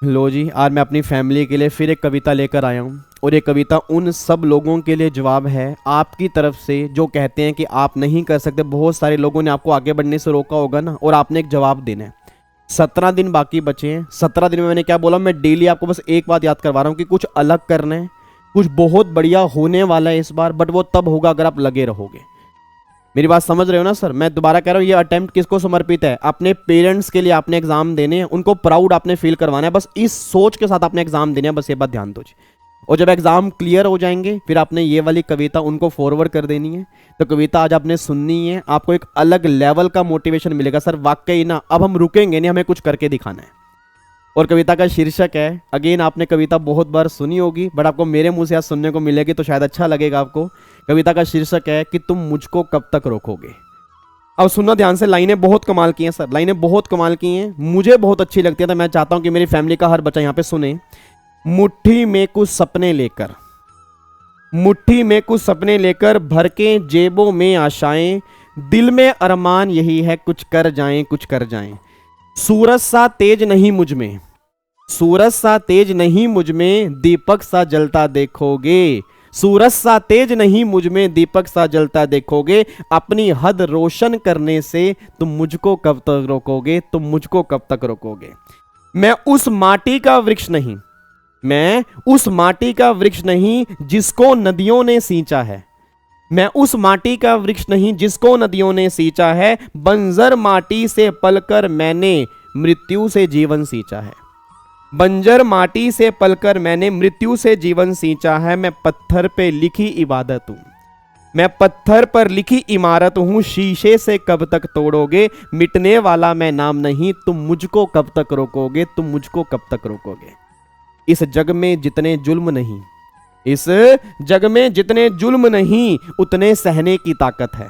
लो जी, आज मैं अपनी फैमिली के लिए फिर एक कविता लेकर आया हूँ और ये कविता उन सब लोगों के लिए जवाब है आपकी तरफ से जो कहते हैं कि आप नहीं कर सकते। बहुत सारे लोगों ने आपको आगे बढ़ने से रोका होगा ना, और आपने एक जवाब देना है। 17 दिन बाकी बचे हैं। 17 दिन में मैंने क्या बोला, मैं डेली आपको बस एक बात याद करवा रहा हूँ कि कुछ अलग करना है, कुछ बहुत बढ़िया होने वाला है इस बार, बट वो तब होगा अगर आप लगे रहोगे। मेरी बात समझ रहे हो ना सर? मैं दोबारा कह रहा हूँ, ये अटेम्प्ट किसको समर्पित है? अपने पेरेंट्स के लिए आपने एग्जाम देने हैं, उनको प्राउड आपने फील करवाना है। बस इस सोच के साथ आपने एग्जाम देने हैं, बस ये बात ध्यान दो जी। और जब एग्जाम क्लियर हो जाएंगे फिर आपने ये वाली कविता उनको फॉरवर्ड कर देनी है। तो कविता आज आपने सुननी है, आपको एक अलग लेवल का मोटिवेशन मिलेगा। सर वाकई ना, अब हम रुकेंगे नहीं, हमें कुछ करके दिखाना है। और कविता का शीर्षक है, अगेन आपने कविता बहुत बार सुनी होगी बट आपको मेरे मुंह से आज सुनने को मिलेगी तो शायद अच्छा लगेगा आपको। कविता का शीर्षक है कि तुम मुझको कब तक रोकोगे। अब सुनना ध्यान से, लाइनें बहुत कमाल की हैं सर, लाइनें बहुत कमाल की हैं, मुझे बहुत अच्छी लगती है। तो मैं चाहता हूं कि मेरी फैमिली का हर बच्चा यहां पे सुने। मुट्ठी में कुछ सपने लेकर, मुट्ठी में कुछ सपने लेकर, भर के जेबों में आशाएं, दिल में अरमान यही है कुछ कर जाएं, कुछ कर जाएं। सूरज सा तेज नहीं मुझ में, सूरज सा तेज नहीं मुझ में, दीपक सा जलता देखोगे। सूरज सा तेज नहीं मुझ में, दीपक सा जलता देखोगे। अपनी हद रोशन करने से तुम मुझको कब तक रोकोगे, तुम मुझको कब तक रोकोगे। मैं उस माटी का वृक्ष नहीं, मैं उस माटी का वृक्ष नहीं जिसको नदियों ने सींचा है। मैं उस माटी का वृक्ष नहीं जिसको नदियों ने सींचा है। बंजर माटी से पलकर मैंने मृत्यु से जीवन सींचा है। बंजर माटी से पलकर मैंने मृत्यु से जीवन सींचा है। मैं पत्थर पे लिखी इबादत हूं, मैं पत्थर पर लिखी इमारत हूं। शीशे से कब तक तोड़ोगे, मिटने वाला मैं नाम नहीं। तुम मुझको कब तक रोकोगे, तुम मुझको कब तक रोकोगे। इस जग में जितने जुल्म नहीं, इस जग में जितने जुल्म नहीं उतने सहने की ताकत है।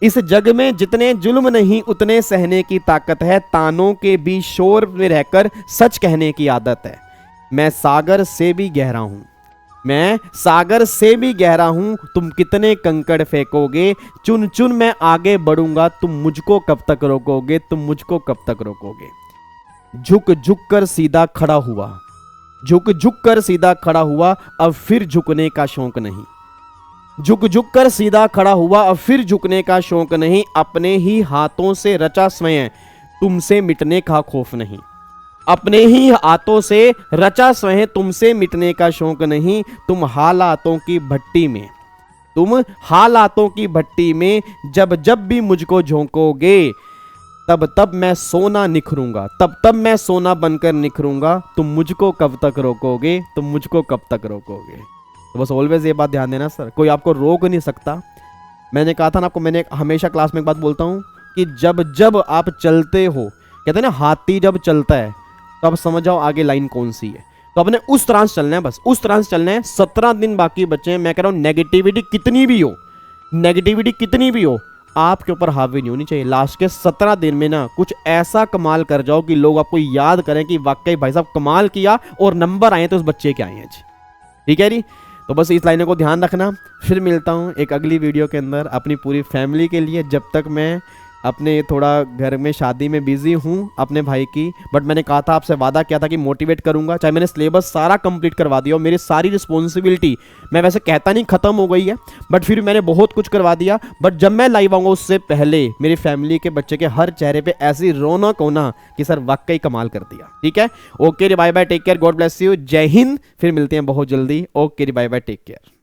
इस जग में जितने जुल्म नहीं उतने सहने की ताकत है। तानों के बीच शोर में रहकर सच कहने की आदत है। मैं सागर से भी गहरा हूं, मैं सागर से भी गहरा हूं। तुम कितने कंकड़ फेंकोगे, चुन चुन मैं आगे बढ़ूंगा। तुम मुझको कब तक रोकोगे, तुम मुझको कब तक रोकोगे। झुक झुक कर सीधा खड़ा हुआ, झुक झुक कर सीधा खड़ा हुआ, अब फिर झुकने का शौक नहीं। झुक झुक कर सीधा खड़ा हुआ, अब फिर झुकने का शौक नहीं। अपने ही हाथों से रचा स्वयं, तुमसे मिटने का खौफ नहीं। अपने ही हाथों से रचा स्वयं, तुमसे मिटने का शौक नहीं। तुम हालातों की भट्टी में, तुम हालातों की भट्टी में जब जब भी मुझको झोंकोगे, तब तब मैं सोना निखरूंगा, तब तब मैं सोना बनकर निखरूंगा। तुम मुझको कब तक रोकोगे, तुम मुझको कब तक रोकोगे। तो बस ऑलवेज ये बात ध्यान देना सर, कोई आपको रोक नहीं सकता। मैंने कहा था ना आपको, मैंने हमेशा क्लास में एक बात बोलता हूँ कि जब जब आप चलते हो, कहते हैं ना हाथी जब चलता है तो आप समझ जाओ आगे लाइन कौन सी है। तो अपने उस तरह से चलना है, बस उस तरह से चलना है। 17 दिन बाकी बचे हैं। मैं कह रहा हूँ नेगेटिविटी कितनी भी हो, नेगेटिविटी कितनी भी हो, आपके ऊपर हावी नहीं होनी चाहिए। लास्ट के 17 दिन में ना कुछ ऐसा कमाल कर जाओ कि लोग आपको याद करें कि वाकई भाई साहब कमाल किया, और नंबर आए तो उस बच्चे के आए हैं जी। ठीक है जी, तो बस इस लाइनों को ध्यान रखना। फिर मिलता हूँ एक अगली वीडियो के अंदर अपनी पूरी फैमिली के लिए। जब तक मैं अपने थोड़ा घर में शादी में बिजी हूँ अपने भाई की, बट मैंने कहा था आपसे, वादा किया था कि मोटिवेट करूंगा। चाहे मैंने सिलेबस सारा कंप्लीट करवा दिया और मेरी सारी रिस्पॉन्सिबिलिटी, मैं वैसे कहता नहीं खत्म हो गई है, बट फिर मैंने बहुत कुछ करवा दिया। बट जब मैं लाइव आऊंगा उससे पहले मेरी फैमिली के बच्चे के हर चेहरे पे ऐसी रौनक होना कि सर वाकई कमाल कर दिया। ठीक है, ओके रे, bye bye, take care, God bless you, जय हिंद। फिर मिलते हैं बहुत जल्दी। ओके रे, बाय बाय, टेक केयर।